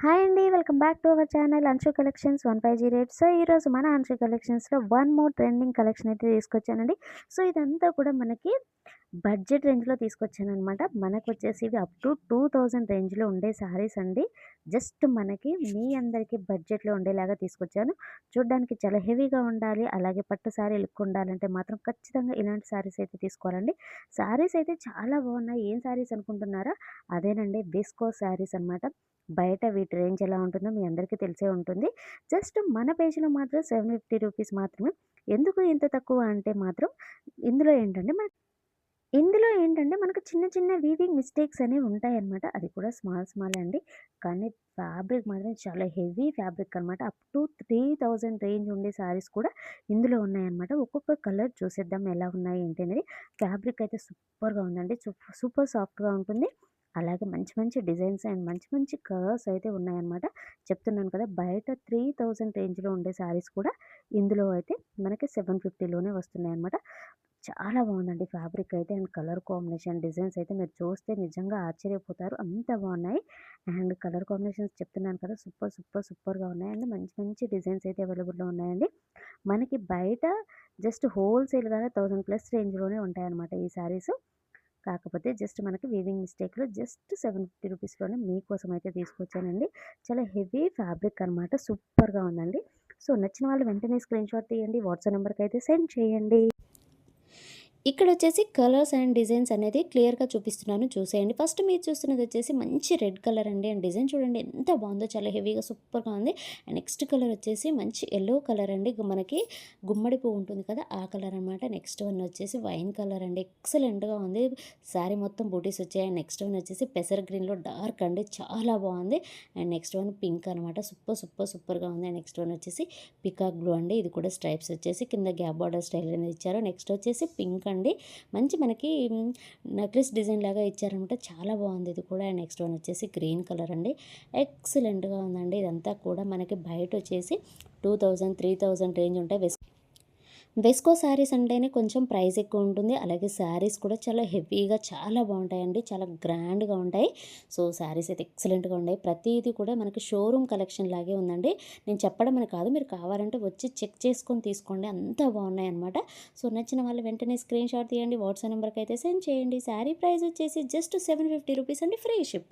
Hi అండి. Welcome back to our channel Anshu collections 1508. So, ఈరోజు మన అంశు కలెక్షన్స్‌లో వన్ మోర్ ట్రెండింగ్ కలెక్షన్ అయితే తీసుకొచ్చానండి. సో, ఇదంతా కూడా మనకి బడ్జెట్ రేంజ్‌లో తీసుకొచ్చాననమాట. మనకొచ్చేసి ఇవి అప్ టు 2000 రేంజ్‌లో ఉండే శారీస్ అండి. జస్ట్ మనకి మీ అందరికీ బడ్జెట్‌లో ఉండేలాగా తీసుకొచ్చాను. చూడ్డానికి చాలా హెవీగా ఉండాలి, అలాగే పట్టు శారీ లుక్ ఉండాలంటే మాత్రం ఖచ్చితంగా ఇలాంటి శారీస్ అయితే తీసుకోవాలండి. శారీస్ అయితే చాలా బాగున్నాయి. ఏం శారీస్ అనుకుంటున్నారా? అదేనండి విస్కోస్ శారీస్ అనమాట. బయట వీటి రేంజ్ ఎలా ఉంటుందో మీ అందరికీ తెలిసే ఉంటుంది. జస్ట్ మన పేజ్‌లో మాత్రం రూ. 750 మాత్రమే. ఎందుకు ఇంత తక్కువ అంటే మాత్రం ఇందులో ఏంటంటే మనకు చిన్న చిన్న వీవింగ్ మిస్టేక్స్ అనేవి ఉంటాయన్నమాట. అది కూడా స్మాల్ స్మాల్ అండి. కానీ ఫ్యాబ్రిక్ మాత్రం చాలా హెవీ ఫ్యాబ్రిక్ అనమాట. అప్ టు 3000 రేంజ్ ఉండే శారీస్ కూడా ఇందులో ఉన్నాయన్నమాట. ఒక్కొక్క కలర్ చూసేద్దాం ఎలా ఉన్నాయి ఏంటి అనేది. ఫ్యాబ్రిక్ అయితే సూపర్‌గా ఉందండి. సూపర్ సాఫ్ట్‌గా ఉంటుంది. అలాగే మంచి మంచి డిజైన్స్ అండ్ మంచి మంచి కలర్స్ అయితే ఉన్నాయన్నమాట. చెప్తున్నాను కదా! బయట 3000 రేంజ్‌లో ఉండే శారీస్ కూడా ఇందులో అయితే మనకి 750లోనే వస్తున్నాయన్నమాట. చాలా బాగుందండి ఫ్యాబ్రిక్ అయితే అండ్ కలర్ కాంబినేషన్, డిజైన్స్ అయితే మీరు చూస్తే నిజంగా ఆశ్చర్యపోతారు. అంత బాగున్నాయి. అండ్ కలర్ కాంబినేషన్స్ చెప్తున్నాను కదా! సూపర్‌గా ఉన్నాయి. అండ్ మంచి మంచి డిజైన్స్ అయితే అవైలబుల్‌లో ఉన్నాయండి. మనకి బయట జస్ట్ హోల్‌సేల్‌గానే 1000 ప్లస్ రేంజ్‌లోనే ఉంటాయన్నమాట ఈ శారీస్. కాకపోతే జస్ట్ మనకి వీవింగ్ మిస్టేక్‌లో జస్ట్ రూ. 750లోనే మీకోసం అయితే తీసుకొచ్చానండి. చాలా హెవీ ఫ్యాబ్రిక్ అనమాట. సూపర్‌గా ఉందండి. సో, నచ్చిన వాళ్ళు వెంటనే స్క్రీన్‌షాట్ తీయండి. వాట్సాప్ నంబర్‌కైతే సెండ్ చేయండి. ఇక్కడొచ్చేసి కలర్స్ అండ్ డిజైన్స్ అనేది క్లియర్‌గా చూపిస్తున్నాను చూసేయండి. ఫస్ట్ మీరు చూస్తున్నది వచ్చేసి మంచి రెడ్ కలర్ అండి. అండ్ డిజైన్ చూడండి ఎంత బాగుందో, చాలా హెవీగా సూపర్‌గా ఉంది. అండ్ నెక్స్ట్ కలర్ వచ్చేసి మంచి యెల్లో కలర్ అండి. మనకి గుమ్మడి పువ్వు ఉంటుంది కదా! ఆ కలర్ అనమాట. నెక్స్ట్ వన్ వచ్చేసి వైన్ కలర్ అండి. ఎక్సలెంట్‌గా ఉంది. శారీ మొత్తం బూటీస్ వచ్చాయి. అండ్ నెక్స్ట్ వన్ వచ్చేసి పెసర గ్రీన్‌లో డార్క్ అండి. చాలా బాగుంది. అండ్ నెక్స్ట్ వన్ పింక్ అనమాట. సూపర్‌గా ఉంది. అండ్ నెక్స్ట్ వన్ వచ్చేసి పికాక్ బ్లూ అండి. ఇది కూడా స్ట్రైప్స్ వచ్చేసి కింద గ్యాప్ బార్డర్ స్టైల్ అనేది ఇచ్చారు. నెక్స్ట్ వచ్చేసి పింక్ అండి. మంచి మనకి నెక్లెస్ డిజైన్ లాగా ఇచ్చారనమాట. చాలా బాగుంది ఇది కూడా. నెక్స్ట్ వన్ వచ్చేసి గ్రీన్ కలర్ అండి. ఎక్సలెంట్‌గా ఉందండి. ఇదంతా కూడా మనకి బయట వచ్చేసి 2000, 3000 రేంజ్ ఉంటాయి. వెస్కో శారీస్ అంటేనే కొంచెం ప్రైస్ ఎక్కువ ఉంటుంది. అలాగే శారీస్ కూడా చాలా హెవీగా చాలా బాగుంటాయండి. చాలా గ్రాండ్‌గా ఉంటాయి. సో, శారీస్ అయితే ఎక్సలెంట్‌గా ఉన్నాయి. ప్రతీది కూడా మనకి షోరూమ్ కలెక్షన్ లాగే ఉందండి. నేను చెప్పడం అని కాదు, మీరు కావాలంటే వచ్చి చెక్ చేసుకొని తీసుకోండి. అంత బాగున్నాయన్నమాట. సో, నచ్చిన వాళ్ళు వెంటనే స్క్రీన్‌షాట్ తీయండి. వాట్సాప్ నెంబర్‌కి అయితే సెండ్ చేయండి. శారీ ప్రైస్ వచ్చేసి జస్ట్ రూ. 750 అండి. Free ship.